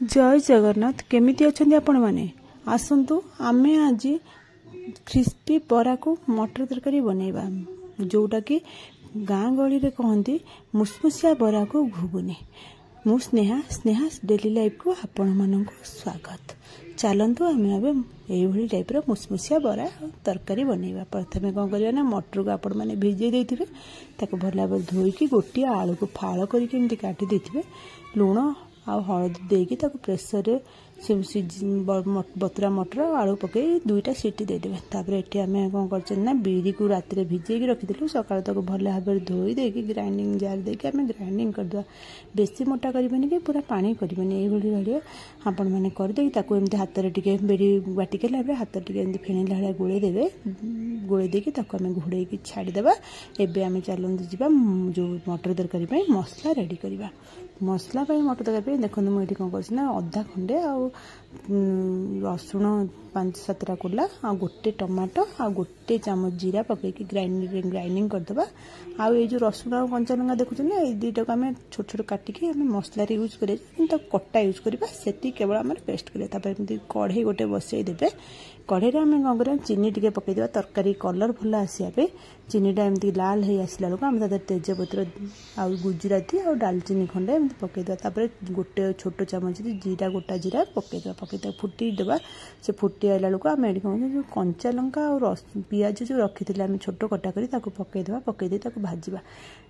जय जगन्नाथ केमिति अछंती आपण माने आसंतु आमे आज क्रिस्पी बरा को मटर तरकारी बनैबा जोटा कि गाँ गहली रे कहंती मुसमुसिया बरा को घुगुनी। मु स्नेहा डेली लाइफ को आपण मानक स्वागत। चलतु आम ये टाइप मुसमुसिया बरा तरकारी बनैबा। प्रथमे कौन करवा ना मटर को आपण मैंने भिजे देथिबे ताको भला भाव धोईकी गोटे आलू को फाड़ करके काटी देथिबे लुण आ हलदी देकी ताको प्रेसर रे बतुरा मटर आलू पकई दुईटा सीटी देदेवे। तापर एटी आम कौन कर ना बिरी को राति भिजेकी रखिलु सका भल भाव धोई देकी ग्राइंडिंग जार देकी आम ग्राइंडिंग करदे। बेसी मोटा करबनी कि पूरा पानी करबनी ये भाई आपण मैंने करदे एमती हाथ में टे बिरी बाटिकला हाथ टे फेणिला भाई गोले देवे। गोले देकी आम घोड़े छाड़देवा। एबे आम चलते जावा जो मटर तरकारी मसला रेडी करवा। मसला मटर तरकारी देखो मुझे कौन कर अधा खंडे आ रसुण 5-7टा कोला आ गोटे टमाटो आ गोटे चामच जीरा पकईकी ग्राइंडिंग करदे। आउ जो रसुण आ कंचा लंका देखुच ना ये दुईटा को आम छोट छोट काटिकी मसला यूज कर कटा यूज करवा से केवल आम पेस्ट कर। कढ़ई गोटे बसई देवे। कढ़ई आम कौन कर चीनी टे पकईदे तरकारी कलर भल आसापे चीनीटा एमती लाल हो आसला बेलू आम तेजपत्र आ गुजराती आ डालचीनी खंडे एमती पकईदे। तापर गोटे छोट चामच जीरा गोटा जीरा पकईदे फुटीदेवा। से फुटी आइला बेलू आम ये कौन जो कंचा लंका और पियाज जो रखी आम छोट कटा कर पकईदे पकईदे भाजवा।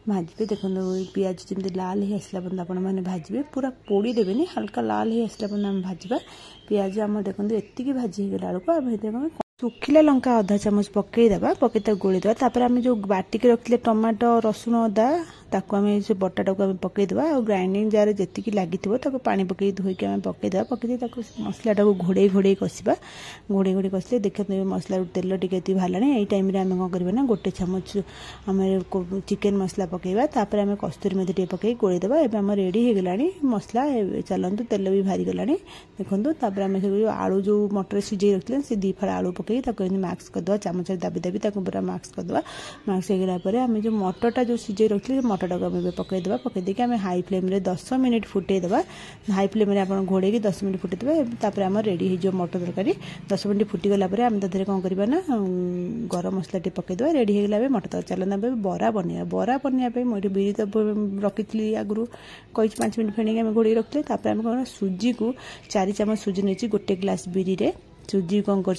भाजपे देखो पियाज जमी लाल हो आसला पर्यंत आपण मैंने भाजबे पूरा पोड़ी देवेनि हल्का लाल हो आसला पर्यंत आम भाजवा। पियाज आम देखो एतिकी भाजी होगला बेलू आम सुखिला लंका आधा चामच पकईदेवा पकई गोलीदेवा। तापर आम जो बाटिक रखिले टमाटो रसुण अदा ताको आम से बटाटा को पकईदेवा। और ग्राइंडिंग जार जी लगी पानी पकई धोईकी आम पकईदेवा। पकई मसलाटा को घोड़े घोड़े कषा घोड़े कषले देखते मसला तेल टी बाहर ये टाइम आम कौन करना गोटे चामच आम चिकेन मसला पकईवा। तापर आम कस्तूरी मेथी टे पकई गोलेदेवा। एबे आम रेडी हो गलानी मसला चलतु तेल भी भारी गलानी देखो। तापर आम से आलू जो मटर सिझे रखिले से 2 फाड़ आलू पकई मार्क्स करदे चामच दाबी दाबी पूरा मार्क्स करदे। मार्क्स हो गला आम जो मटरटा जो सिझे रखिले मटरटा को आम पकईदेवा। पकईदे आम हाई फ्लेम 10 मिनिट फुटेदेवा। हाई फ्लेम आप घोड़े 10 मिनिट फुटेदेवे। तापर आम रेडी हो मटर तरकारी 10 मिनिट फुटीगला आम तादेह कौन करवा ना गरम मसला टे पकईदेवा। रेडी हो गला मटर चलना बरा बनैया। बरा बनवाई मुझे बिरी तो रखी आगु कही 5 मिनिट फेणी आम घोड़े रखिले। तापर आम कौन सुजी को 4 चामच सुजी नहीं गोटे ग्लास बिरी रे सुजी कौन कर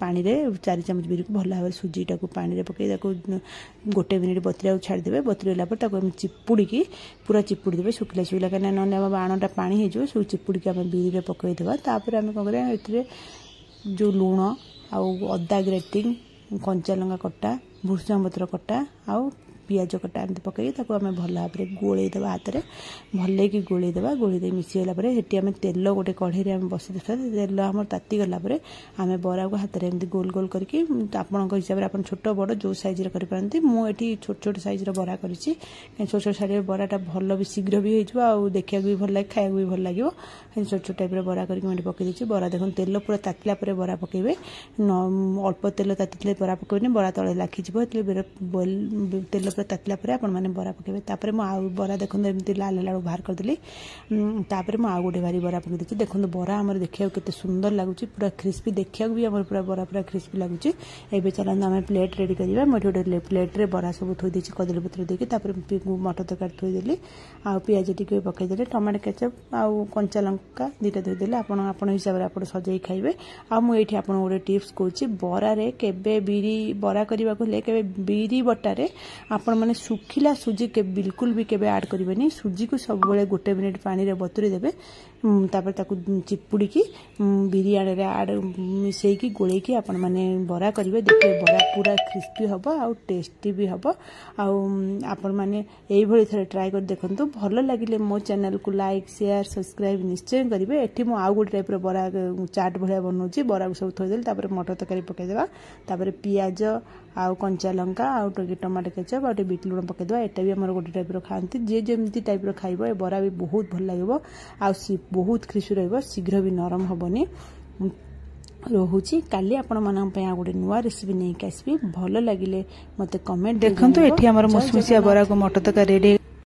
पानी रे 4 चामच बिरी को भल भाव सुजीटा को पानी रे पकई गोटे मिनिट बतुरा छाड़देवे। बतुरला चिपुड़ी पूरा चिपुड़ी देवे सुखिला सुखिला कहीं ना बाणटा पानी हो सब चिपुड़ी आम बिरी रे पकईदेवा। तापर आम कौन कर जो लुण आदा ग्रेटिंग कंचा लंका कटा भूसंग पत्र कटा आउ पियाज कटा एमती पकई आम भल भाव गोलेदेवा। हाथ में भल कि गोलेदेवा। गोले मिसीगला आम तेल गोटे कढ़ई आम बसई तेल आम तातीगला आम बरा को हाथ में एमती गोल गोल करके आपण हिसाब से छोट बड़ जो साइज करपारती मुझे छोट छोट साइज बरा कर छोट छोट साइज बराटा भल भी शीघ्र भी हो देखा भी भल लगे खाया भी भल लगे। छोट छोट टाइप बरा करके पकई देती बरा देख तेल पूरा तातिला बरा पकईबे। अल्प तेल ताती बरा पकईबे बरा तले लाखिज तेल पूरा तातिला आपण मैंने बरा पकईबे। तापर मुझे बरा देखो एमती लाल लाल बाहर करदेली। तापर मुझे गोटे भारी बरा पकई देती देखो बरा आम देखा केते सुंदर लगुच पूरा क्रिस्पी देखा भी आम पूरा बरा पूरा क्रिस्पी लगुच। एबे चलते आम प्लेट रेडी करवा। मुझे गोटे प्लेट रे बरा सब थोड़ी देती कदली पत्र देकी मटर तरकारी थोदेली आ पियाज टी पकईदे टमाटो केचप आउ कंचा लंका 2टा धोदेले आपण हिसाब से आप सजाई खाइबे। आ मुझे आपन गोटे टिप्स कहूँ बरा रे केबे बिरी बरा करने को केबे बिरी बटारे आपण माने सुखिला सुजी के बिल्कुल भी केबे ऐड करिवेनी। सुजी को सब बेले गोटे मिनिट पानी रे बतुरी देबे। तापर ताकू चिपुड़ी की बिरयानी रे ऐड मिसेकी गोलेकी आपण माने बरा करिवे। देखिए बरा पूरा क्रिस्पी हबो आ टेस्टी भी हबो। आपण माने एई भली थरे ट्राई कर देखंतु। भल लागिले मो चैनल को लाइक शेयर सब्सक्राइब निश्चय करिवे। एठी मो आउ गोटे टाइप रो बरा चाट भलिया बनौची बरा को सब थोई देल। तापर मटर तरकारी पकई देबा। तापर पियाज आउ कंचा लंका आउ टमाटो केचप आउ बीट लुण पकईदेवा। एटा भी आमर गोटे टाइप खाती जे जमी टाइप खाइब ए बरा भी बहुत भल लगे आ बहुत क्रिस्पी रहिबो शीघ्र भी नरम हबनी रोहुची। काली आपण मानन पे आ गोटे नुवा रेसिपी नहीं आसबी। भल लगिले मते कमेंट देखंतु। एठी हमर मुसमुसिया बरा को मटर तक रेडी।